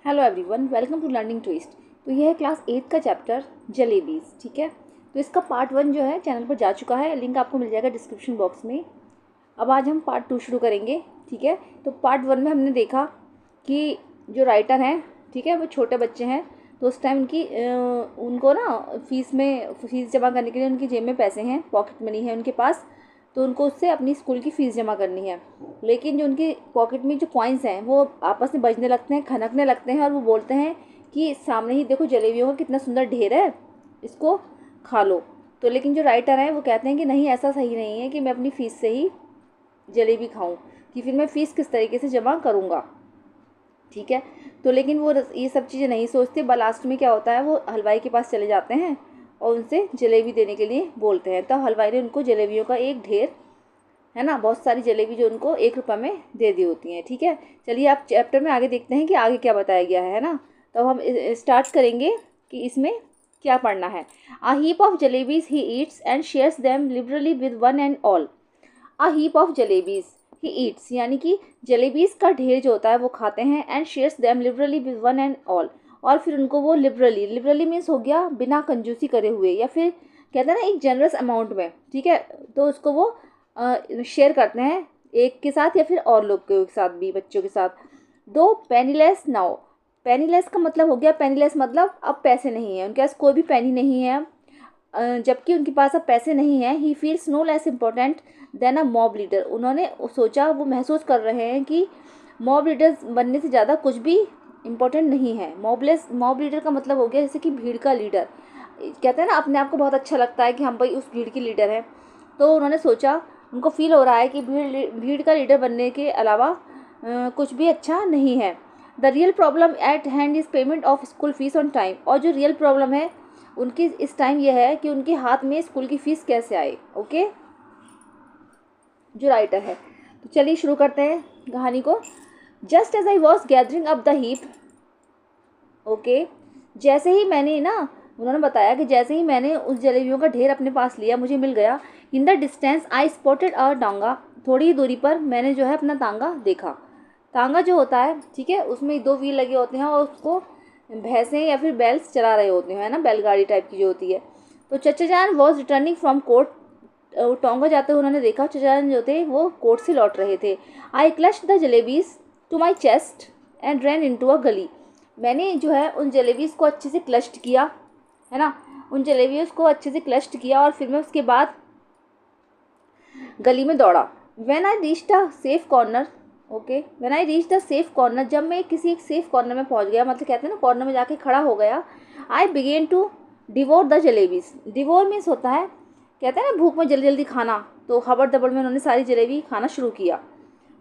Hello everyone, welcome to learning twist. तो यह है क्लास 8 का चैप्टर जलेबीज़। ठीक है, तो इसका पार्ट 1 जो है चैनल पर जा चुका है, लिंक आपको मिल जाएगा डिस्क्रिप्शन बॉक्स में। अब आज हम पार्ट 2 शुरू करेंगे। ठीक है, तो पार्ट 1 में हमने देखा कि जो राइटर हैं, ठीक है, वो छोटे बच्चे हैं। तो उस टाइम उनको ना फीस जमा करने के लिए उनकी जेब में पैसे हैं, पॉकेट मनी है उनके पास, तो उनको उससे अपनी स्कूल की फ़ीस जमा करनी है। लेकिन जो उनकी पॉकेट में जो कॉइन्स हैं वो आपस में बजने लगते हैं, खनकने लगते हैं, और वो बोलते हैं कि सामने ही देखो जलेबियों का कितना सुंदर ढेर है, इसको खा लो। तो लेकिन जो राइटर हैं वो कहते हैं कि नहीं, ऐसा सही नहीं है कि मैं अपनी फ़ीस से ही जलेबी खाऊं, कि फिर मैं फ़ीस किस तरीके से जमा करूँगा। ठीक है, तो लेकिन वो ये सब चीज़ें नहीं सोचते। लास्ट में क्या होता है, वो हलवाई के पास चले जाते हैं और उनसे जलेबी देने के लिए बोलते हैं। तब हलवाई ने उनको जलेबियों का एक ढेर, है ना, बहुत सारी जलेबी जो उनको 1 रुपये में दे दी होती हैं। ठीक है, चलिए आप चैप्टर में आगे देखते हैं कि आगे क्या बताया गया है ना। तो हम स्टार्ट करेंगे कि इसमें क्या पढ़ना है। A heap of jalebis he eats and shares them liberally with one and all. A heap of jalebis he eats, यानी कि जलेबीज का ढेर जो होता है वो खाते हैं, and shares them liberally with one and all, और फिर उनको वो लिबरली मीन्स हो गया बिना कंजूसी करे हुए, या फिर कहते हैं ना एक जनरस अमाउंट में। ठीक है, तो उसको वो शेयर करते हैं एक के साथ या फिर और लोग के साथ भी, बच्चों के साथ। दो पेनीलेस नाउ, पेनीलेस का मतलब हो गया, पेनीलेस मतलब अब पैसे नहीं है उनके पास, कोई भी पेनी नहीं है अब, जबकि उनके पास अब पैसे नहीं है। He feels no less important than a mob leader, उन्होंने सोचा, वो महसूस कर रहे हैं कि मॉब लीडर बनने से ज़्यादा कुछ भी इम्पोर्टेंट नहीं है। मॉब लीडर का मतलब हो गया जैसे कि भीड़ का लीडर। कहते हैं ना, अपने आप को बहुत अच्छा लगता है कि हम भाई उस भीड़ की लीडर हैं। तो उन्होंने सोचा, उनको फील हो रहा है कि भीड़ का लीडर बनने के अलावा कुछ भी अच्छा नहीं है। The real problem at hand is payment of school fees on time, और जो रियल प्रॉब्लम है उनकी इस टाइम यह है कि उनके हाथ में स्कूल की फ़ीस कैसे आए। ओके, जो राइटर है। तो चलिए शुरू करते हैं कहानी को। Just as I was gathering up the heap, okay, जैसे ही मैंने ना, उन्होंने बताया कि जैसे ही मैंने उस जलेबियों का ढेर अपने पास लिया, मुझे मिल गया। In the distance I spotted a tonga, थोड़ी ही दूरी पर मैंने जो है अपना तांगा देखा। तांगा जो होता है, ठीक है, उसमें 2 व्हील लगे होते हैं और उसको भैंसें या फिर बैल्स चला रहे होते हैं, है ना, बैलगाड़ी टाइप की जो होती है। तो चचा जान was returning from court, tonga जाते हुए उन्होंने देखा चचा जान जो थे वो कोर्ट से लौट रहे थे। I clutched the jalebis to my chest and ran into a gali, मैंने जो है उन जलेबीज़ को अच्छे से क्लच्ड किया, है ना, उन जलेबीज़ को अच्छे से क्लच्ड किया, और फिर मैं उसके बाद गली में दौड़ा। When I reach the safe corner, okay, when I reach the safe corner, जब मैं किसी एक सेफ कॉर्नर में पहुंच गया, मतलब कहते हैं ना कॉर्नर में जाके खड़ा हो गया। I began to devour the jalebis, devour means होता है, कहते हैं ना भूख में जल्दी जल्दी खाना। तो खबर दबड़ में उन्होंने सारी जलेबी खाना शुरू किया,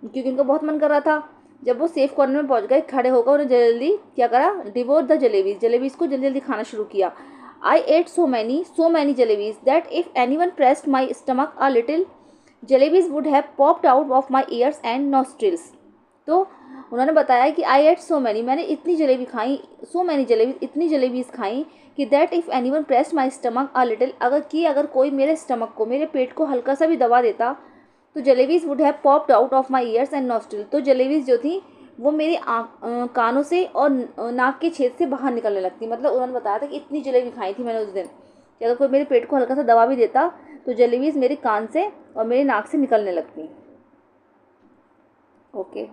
क्योंकि उनको बहुत मन कर रहा था। जब वो सेफ कॉर्नर में पहुंच गए, खड़े होकर उन्हें जल्दी क्या करा, डिवोर द जलेबीज को जल्दी जल्दी खाना शुरू किया। I ate so many jalebis that if anyone pressed my stomach a little, jalebis would have popped out of my ears and nostrils. तो उन्होंने बताया कि आई एट सो मैनी, मैंने इतनी जलेबी खाई, सो मैनी जलेबी, इतनी जलेबीज खाई कि that if any one pressed my stomach a little, अगर कोई मेरे स्टमक को, मेरे पेट को हल्का सा भी दबा देता, तो jalebis would have popped out of my ears and nostril, तो जलेबीज जो थी वो मेरी कानों से और नाक के छेद से बाहर निकलने लगती। मतलब उन्होंने बताया था कि इतनी जलेबी खाई थी मैंने उस दिन कि अगर कोई मेरे पेट को हल्का सा दबा भी देता तो जलेबीज मेरे कान से और मेरी नाक से निकलने लगती। Okay,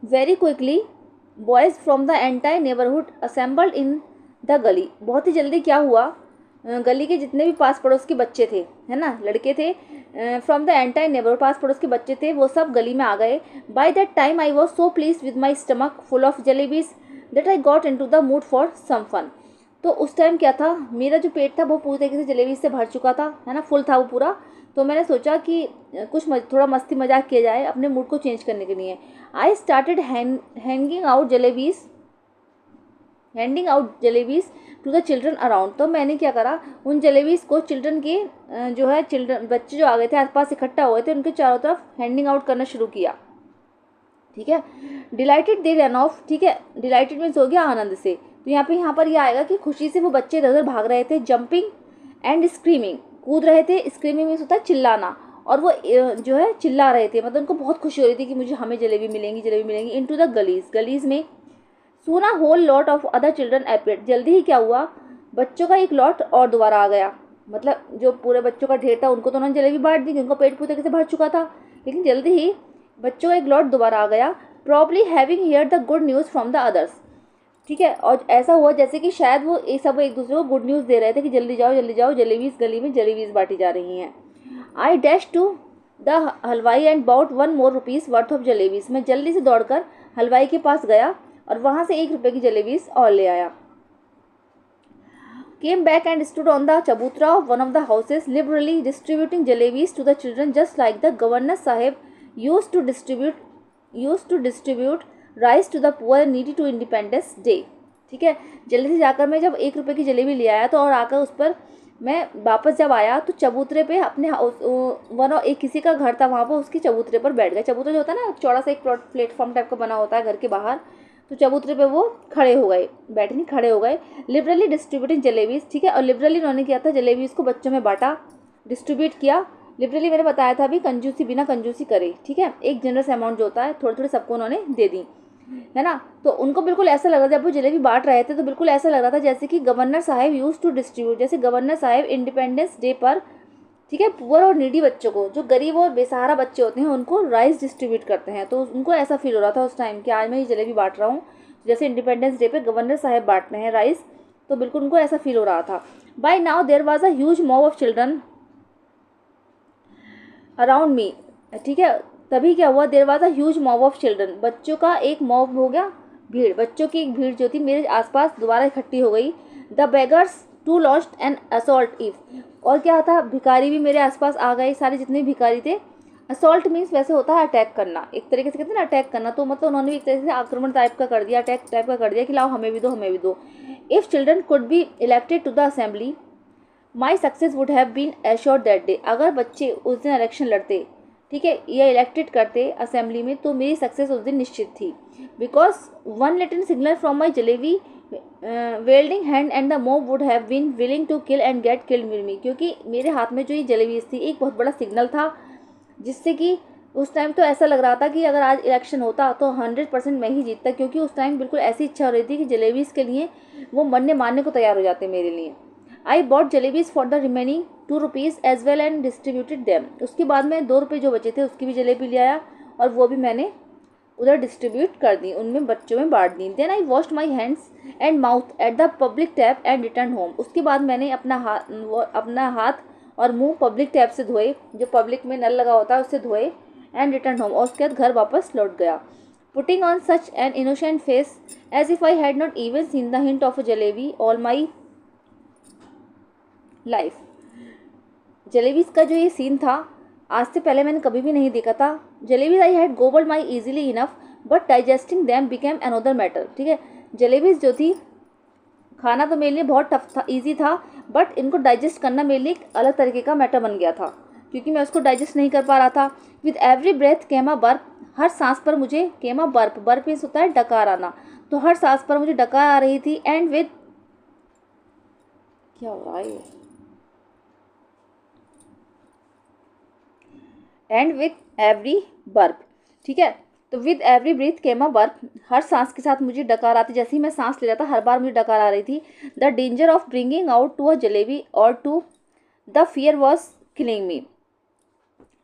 very quickly boys from the entire neighbourhood assembled in the गली, बहुत ही जल्दी क्या हुआ, गली के जितने भी पास पड़ोस के बच्चे थे, है ना, लड़के थे, फ्रॉम द एंटायर नेबरहुड, पास पड़ोस के बच्चे थे, वो सब गली में आ गए। By that time I was so pleased with my stomach full of jalebis that I got into the mood for some fun. तो उस टाइम क्या था, मेरा जो पेट था वो पूरी तरीके से जलेबी से भर चुका था, है ना, फुल था वो पूरा। तो मैंने सोचा कि थोड़ा मस्ती मजाक किया जाए अपने मूड को चेंज करने के लिए। I started handing out jalebis to the children around, तो मैंने क्या करा, उन जलेबीज को चिल्ड्रन के जो है चिल्ड्रन बच्चे जो आ गए थे आसपास इकट्ठा हुए थे, उनके चारों तरफ हैंडिंग आउट करना शुरू किया। ठीक है, डिलाइटेड दे रन ऑफ, ठीक है, डिलाइटेड मीन्स हो गया आनंद से। तो यहाँ पर यह आएगा कि खुशी से वो बच्चे इधर उधर भाग रहे थे, जंपिंग एंड स्क्रीमिंग, कूद रहे थे, स्क्रीमिंग मीन्स होता है चिल्लाना, और वो जो है चिल्ला रहे थे, मतलब उनको बहुत खुशी हो रही थी कि मुझे हमें जलेबी मिलेंगी, जलेबी मिलेंगी। इनटू द गलीज, गलीज में soon a whole lot of other children appeared. जल्दी ही क्या हुआ, बच्चों का एक लॉट और दोबारा आ गया। मतलब जो पूरे बच्चों का ढेर था उनको तो उन्होंने जलेबी बांट दी क्योंकि उनका पेट पूरी तरीके से भर चुका था, लेकिन जल्दी ही बच्चों का एक लॉट दोबारा आ गया, probably having here the good news from the others. ठीक है, और ऐसा हुआ जैसे कि शायद वो ये सब एक दूसरे को गुड न्यूज़ दे रहे थे कि जल्दी जाओ जल्दी जाओ, जलेबी इस गली में जलेबीज बांटी जा रही हैं। I dash to the halwai and bought 1 more rupees worth of jalebis. मैं जल्दी से दौड़कर हलवाई के पास गया और वहाँ से 1 रुपये की जलेबीज और ले आया। Came back and stood on the chabutra of one of the houses, liberally distributing jalebis to the children, just like the governor sahib used to distribute rice to the poor and needy to Independence Day। ठीक है, जल्दी से जाकर मैं जब 1 रुपये की जलेबी ले आया तो और आकर उस पर मैं वापस जब आया तो चबूतरे पे अपने एक किसी का घर था वहाँ पर, उसकी चबूतरे पर बैठ गया। चबूतरा जो होता है ना, चौड़ा सा एक प्लेटफॉर्म टाइप का बना होता है घर के बाहर, तो चबूतरे पे वो खड़े हो गए, बैठे नहीं खड़े हो गए। Liberally distributing jalebis. ठीक है, और लिबरली उन्होंने किया था, जलेबीज को बच्चों में बांटा, डिस्ट्रीब्यूट किया। लिबरली मैंने बताया था अभी, कंजूसी बिना कंजूसी करे। ठीक है, एक जनरस अमाउंट जो होता है थोड़े थोड़े सबको उन्होंने दे दी, है ना। तो उनको बिल्कुल ऐसा लग रहा था, जब वो जलेबी बांट रहे थे तो बिल्कुल ऐसा लग रहा था जैसे कि गवर्नर साहब यूज टू डिस्ट्रीब्यूट, जैसे गवर्नर साहब इंडिपेंडेंस डे पर, ठीक है, पुअर और नीडी बच्चों को, जो गरीब और बेसहारा बच्चे होते हैं उनको राइस डिस्ट्रीब्यूट करते हैं। तो उनको ऐसा फील हो रहा था उस टाइम कि आज मैं ये जलेबी बांट रहा हूँ, जैसे इंडिपेंडेंस डे पे गवर्नर साहब बांट रहे हैं राइस, तो बिल्कुल उनको ऐसा फील हो रहा था। By now there was a huge mob of children around me. ठीक है, तभी क्या हुआ, there was a huge mob of children, बच्चों का एक मॉब हो गया, भीड़, बच्चों की एक भीड़ जो थी मेरे आसपास दोबारा इकट्ठी हो गई। The beggars too launched an assault if, और क्या था, भिखारी भी मेरे आसपास आ गए, सारे जितने भी भिखारी थे। असॉल्ट मीन्स वैसे होता है अटैक करना, एक तरीके से कहते हैं ना अटैक करना, तो मतलब उन्होंने भी एक तरीके से आक्रमण टाइप का कर दिया, अटैक टाइप का कर दिया कि लाओ हमें भी दो, हमें भी दो। If children could be elected to the assembly my success would have been assured that day. अगर बच्चे उस दिन इलेक्शन लड़ते, ठीक है, या इलेक्टेड करते असेंबली में, तो मेरी सक्सेस उस दिन निश्चित थी। Because one little signal from my jalebi wielding hand and the mob would have been willing to kill and get killed with me. क्योंकि मेरे हाथ में जो ये जलेबीज थी एक बहुत बड़ा सिग्नल था, जिससे कि उस टाइम तो ऐसा लग रहा था कि अगर आज इलेक्शन होता तो 100% मैं ही जीतता, क्योंकि उस टाइम बिल्कुल ऐसी इच्छा हो रही थी कि जलेबीज के लिए वो मरने मारने को तैयार हो जाते मेरे लिए। I bought jalebis for the remaining 2 rupees as well and distributed them. उसके बाद में 2 रुपये जो बचे थे उसकी भी जलेबी ले आया और वो भी मैंने उधर डिस्ट्रीब्यूट कर दी, उनमें बच्चों में बांट दी। Then I washed my hands and mouth at the public tap and return home. उसके बाद मैंने अपना हाथ और मुंह पब्लिक टैप से धोए, जो पब्लिक में नल लगा होता है उससे धोए, एंड रिटर्न होम, और उसके बाद घर वापस लौट गया। Putting on such an innocent face as if I had not even seen the hint of a jalebi all my life. Jalebis का जो ये सीन था आज से पहले मैंने कभी भी नहीं देखा था। Jalebis I had gobbled my easily enough but digesting them became another matter. ठीक है, जलेबीज जो थी खाना तो मेरे लिए बहुत टफ था, ईजी था, बट इनको डाइजेस्ट करना मेरे लिए एक अलग तरीके का मैटर बन गया था, क्योंकि मैं उसको डाइजेस्ट नहीं कर पा रहा था। With every breath came a burp, हर सांस पर मुझे came a burp, burp means होता है डकार आना, तो हर सांस पर मुझे डकार आ रही थी। एंड विद, क्या हो रहा है, एंड विथ एवरी बर्प, ठीक है, तो with every breath came a burp, हर सांस के साथ मुझे डकार आती, जैसे ही मैं सांस ले रहा था हर बार मुझे डकार आ रही थी। The danger of bringing out to a jalebi or two the fear was killing me.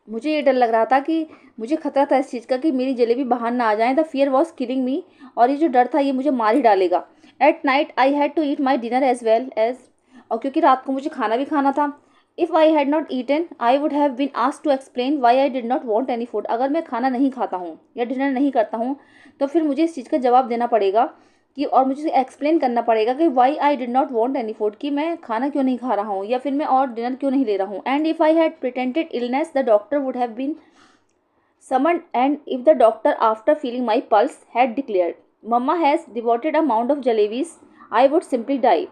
मुझे ये डर लग रहा था कि मुझे खतरा था इस चीज़ का कि मेरी जलेबी बाहर ना आ जाए। द फियर वॉज किलिंग मी, और ये जो डर था ये मुझे मार ही डालेगा। At night I had to eat my dinner as well as, और क्योंकि रात को मुझे खाना भी खाना था। If I had not eaten I would have been asked to explain why I did not want any food. अगर मैं खाना नहीं खाता हूँ या डिनर नहीं करता हूँ तो फिर मुझे इस चीज़ का जवाब देना पड़ेगा कि, और मुझे एक्सप्लेन करना पड़ेगा कि why I did not want any food, कि मैं खाना क्यों नहीं खा रहा हूँ या फिर मैं और डिनर क्यों नहीं ले रहा हूँ। And if I had pretended illness the doctor would have been summoned, and if the doctor after feeling my pulse had declared mama has devoted a mound of jalebis, I would simply die.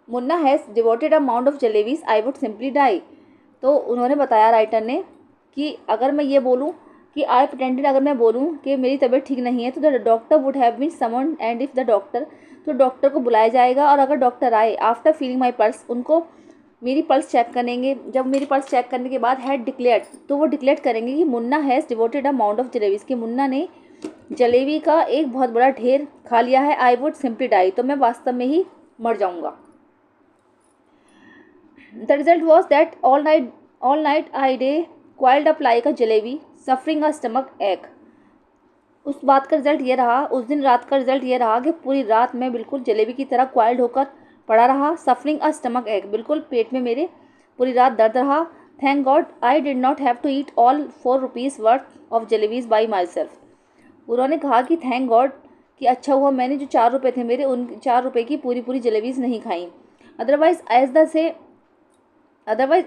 Munna has devoted a mount of jalebis I would simply die. तो उन्होंने बताया writer ने कि अगर मैं ये बोलूँ कि आई प्रिटेंडेड, अगर मैं बोलूँ कि मेरी तबीयत ठीक नहीं है, तो the doctor would have been summoned, and if the doctor, तो डॉक्टर को बुलाया जाएगा, और अगर डॉक्टर आए आफ्टर फीलिंग माई पल्स, उनको मेरी पल्स चेक करेंगे। जब मेरी पल्स चेक करने के बाद हैड डिक्लेयर्ड, तो वो डिक्लेयर करेंगे कि Munna has devoted amount of jalebis, कि मुन्ना ने जलेबी का एक बहुत बड़ा ढेर खा लिया है। आई वुड सिंपली डाई, तो मैं वास्तव में ही मर जाऊंगा। The result was that all night I day coiled up like a jalebi suffering a stomach एक। उस बात का रिजल्ट ये रहा, उस दिन रात का रिजल्ट ये रहा कि पूरी रात मैं बिल्कुल जलेबी की तरह क्वाइल्ड होकर पड़ा रहा। सफरिंग अ स्टमक एक, बिल्कुल पेट में मेरे पूरी रात दर्द रहा। Thank God I did not have to eat all 4 rupees worth of jalebis by myself. उन्होंने कहा कि थैंक गॉड, कि अच्छा हुआ मैंने जो 4 रुपये थे मेरे, उन 4 रुपये की पूरी पूरी जलेबीज नहीं खाई। Otherwise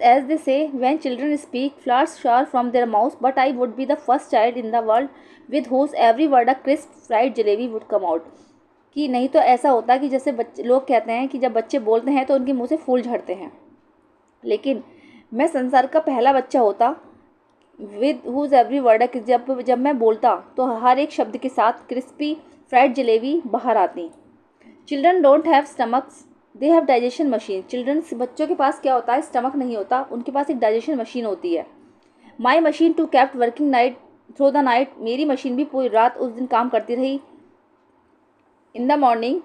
as they say, when children speak, flowers shower from their mouths, but I would be the first child in the world with whose every word a crisp fried jalebi would come out। कि नहीं तो ऐसा होता कि जैसे बच्चे लोग कहते हैं कि जब बच्चे बोलते हैं तो उनके मुंह से फूल झड़ते हैं, लेकिन मैं संसार का पहला बच्चा होता विद हुज एवरी वर्ड, जब मैं बोलता तो हर एक शब्द के साथ क्रिस्पी फ्राइड जलेबी बाहर आती। Children don't have stomachs, they have digestion machine. Childrens, बच्चों के पास क्या होता है, स्टमक नहीं होता, उनके पास एक डाइजेशन मशीन होती है। My machine too kept working night through the night, मेरी मशीन भी पूरी रात उस दिन काम करती रही। In the morning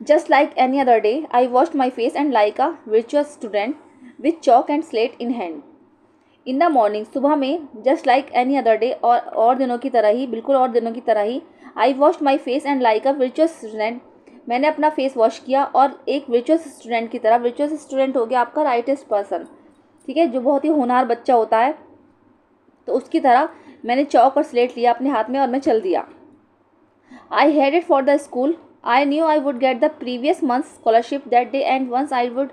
just like any other day I washed my face and like a virtuous student with chalk and slate in hand. In the morning, सुबह में, just like any other day, और दिनों की तरह ही, बिल्कुल और दिनों की तरह ही, I washed my face and like a virtuous student, मैंने अपना फेस वॉश किया और एक virtuous स्टूडेंट की तरह। virtuous स्टूडेंट हो गया आपका राइटेस्ट पर्सन, ठीक है, जो बहुत ही होनहार बच्चा होता है, तो उसकी तरह मैंने चौक और स्लेट लिया अपने हाथ में और मैं चल दिया। I headed for the school, I knew I would get the previous month scholarship that day and once I would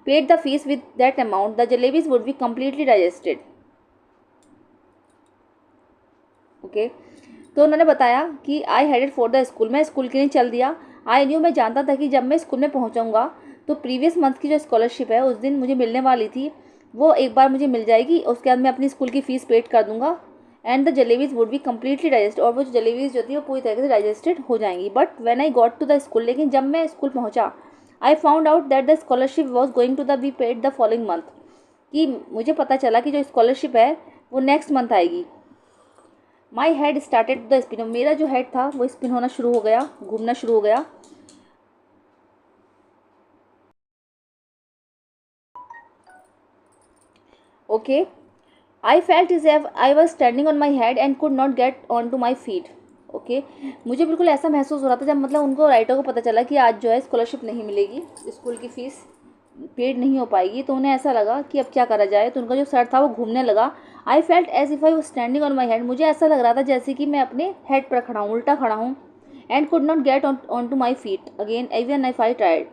paid the fees with that amount the jalebis would be completely digested. Okay, तो उन्होंने बताया कि I headed for the school, मैं school के लिए चल दिया। I knew, मैं जानता था कि जब मैं स्कूल में पहुंचाऊंगा तो प्रीवियस मंथ की जो स्कॉलरशिप है उस दिन मुझे मिलने वाली थी, वो एक बार मुझे मिल जाएगी, उसके बाद मैं अपनी स्कूल की फ़ीस पेड कर दूंगा। And the jalebis would be completely digest, और वो जो जलेबीज जो थी वो पूरी तरीके से डाइजेस्टेड हो जाएंगी। But when I got to the school, लेकिन जब मैं स्कूल पहुंचा, I found out that the scholarship was going to the be paid the following month, कि मुझे पता चला कि जो स्कॉलरशिप है वो नेक्स्ट मंथ आएगी। My head started the spin, मेरा जो हेड था वो स्पिन होना शुरू हो गया, घूमना शुरू हो गया। Okay, I felt as if I was standing on my head and could not get on to my feet. Okay, मुझे बिल्कुल ऐसा महसूस हो रहा था जब मतलब उनको, राइटर को पता चला कि आज जो है स्कॉलरशिप नहीं मिलेगी, स्कूल की फ़ीस पेड नहीं हो पाएगी, तो उन्हें ऐसा लगा कि अब क्या करा जाए, तो उनका जो सर था वो घूमने लगा। I felt as if I was standing on my head, मुझे ऐसा लग रहा था जैसे कि मैं अपने हेड पर खड़ा हूँ, उल्टा खड़ा हूँ। And could not get on to my feet again even if I tried,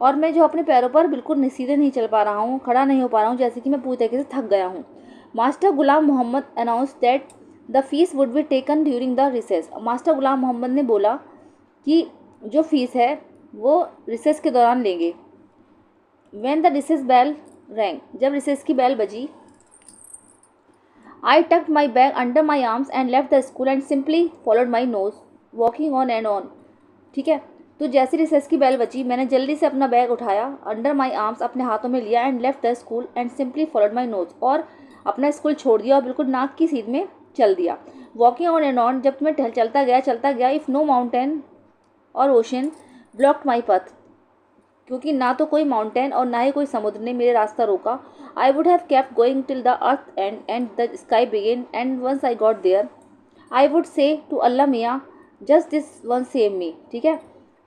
और मैं जो अपने पैरों पर बिल्कुल सीधे नहीं चल पा रहा हूँ, खड़ा नहीं हो पा रहा हूँ, जैसे कि मैं पूरी तरीके से थक गया हूँ। Master Ghulam Mohammad announce that the fees would be taken during the recess, master Ghulam Mohammad ने बोला कि जो फीस है वो रिसेस के दौरान लेंगे। When the recess bell rang, जब रिसेस की बेल बजी, I tucked my bag under my arms and left the school and simply followed my nose walking on and on. ठीक है, तो जैसे रिसेस की बेल बची, मैंने जल्दी से अपना बैग उठाया, अंडर माई आर्म्स अपने हाथों में लिया, and left the school and simply followed my knows, और अपना स्कूल छोड़ दिया और बिल्कुल नाक की सीध में चल दिया। वॉकिंग ऑन एंड ऑन, जब मैं चलता गया, इफ़ नो माउंटेन और ओशन ब्लॉक्ड माई पथ, क्योंकि ना तो कोई माउंटेन और ना ही कोई समुद्र ने मेरे रास्ता रोका। I would have kept going till the earth and the sky begin, and once I got there I would say to Allah Miyan just this one save me. ठीक है,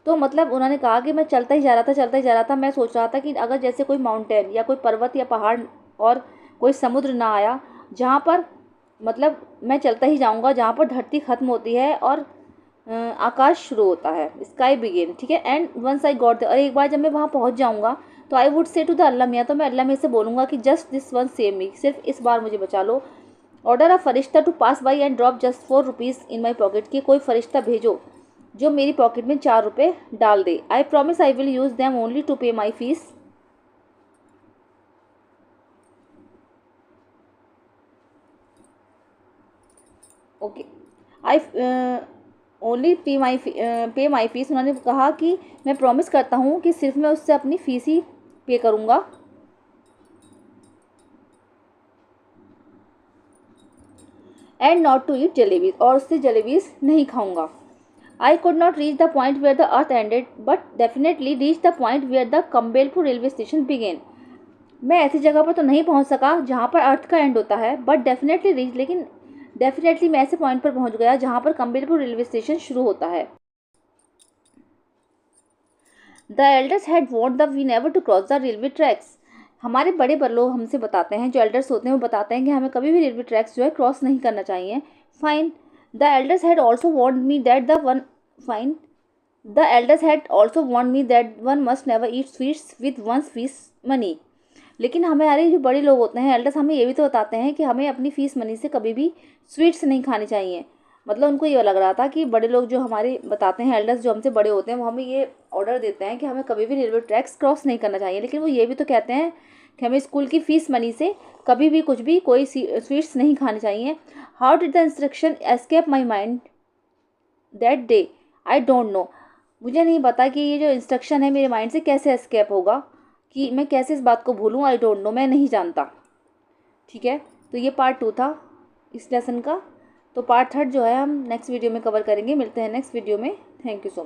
तो मतलब उन्होंने कहा कि मैं चलता ही जा रहा था, मैं सोच रहा था कि अगर जैसे कोई माउंटेन या कोई पर्वत या पहाड़ और कोई समुद्र ना आया, जहाँ पर मतलब मैं चलता ही जाऊँगा, जहाँ पर धरती ख़त्म होती है और आकाश शुरू होता है, स्काई बिगिन। ठीक है, एंड वंस आई गॉट और एक बार जब मैं वहाँ पहुँच जाऊँगा तो I would say to the Allah miyan, तो मैं अल्लाह मियाँ से बोलूँगा कि just this one save me, सिर्फ इस बार मुझे बचा लो। ऑर्डर अ फरिश्ता to pass by and drop just 4 rupees in my pocket, की कोई फरिश्ता भेजो जो मेरी पॉकेट में 4 रुपये डाल दे। I promise I will use them only to pay my fees. Okay, I only pay my fees, उन्होंने कहा कि मैं प्रॉमिस करता हूँ कि सिर्फ मैं उससे अपनी फ़ीस ही पे करूँगा। And not to eat jalebis, और उससे जलेबीज नहीं खाऊंगा। I could not reach the point where the earth ended but definitely reach the point where the Campbellpur railway station began. मैं ऐसी जगह पर तो नहीं पहुंच सका जहां पर अर्थ का एंड होता है, बट डेफिनेटली रीच, लेकिन डेफिनेटली मैं ऐसे पॉइंट पर पहुंच गया जहां पर कम्बेलपुर रेलवे स्टेशन शुरू होता है। The elders had warned the we never to cross the railway tracks. हमारे बड़े लोग हमसे बताते हैं, जो एल्डर्स होते हैं वो बताते हैं कि हमें कभी भी रेलवे ट्रैक्स जो है क्रॉस नहीं करना चाहिए। Fine. The elders had also warned me that the one fine the elders had also warned me that one must never eat sweets with one's fees money. लेकिन हमारे जो बड़े लोग होते हैं एल्डर्स, हमें ये भी तो बताते हैं कि हमें अपनी फीस मनी से कभी भी स्वीट्स नहीं खानी चाहिए। मतलब उनको ये लग रहा था कि बड़े लोग जो हमारे बताते हैं, एल्डर्स जो हमसे बड़े होते हैं, वो हमें ये ऑर्डर देते हैं कि हमें कभी भी रेलवे ट्रैक्स क्रॉस नहीं करना चाहिए। लेकिन वो ये भी तो कहते हैं कि हमें स्कूल की फ़ीस मनी से कभी भी कुछ भी कोई स्वीट्स नहीं खानी चाहिए। How did the instruction escape my mind that day, I don't know. मुझे नहीं पता कि ये जो इंस्ट्रक्शन है मेरे माइंड से कैसे एस्केप होगा, कि मैं कैसे इस बात को भूलूँ। आई डोंट नो, मैं नहीं जानता। ठीक है, तो ये पार्ट 2 था इस लेसन का। तो पार्ट 3 जो है हम नेक्स्ट वीडियो में कवर करेंगे। मिलते हैं नेक्स्ट वीडियो में। Thank you so much.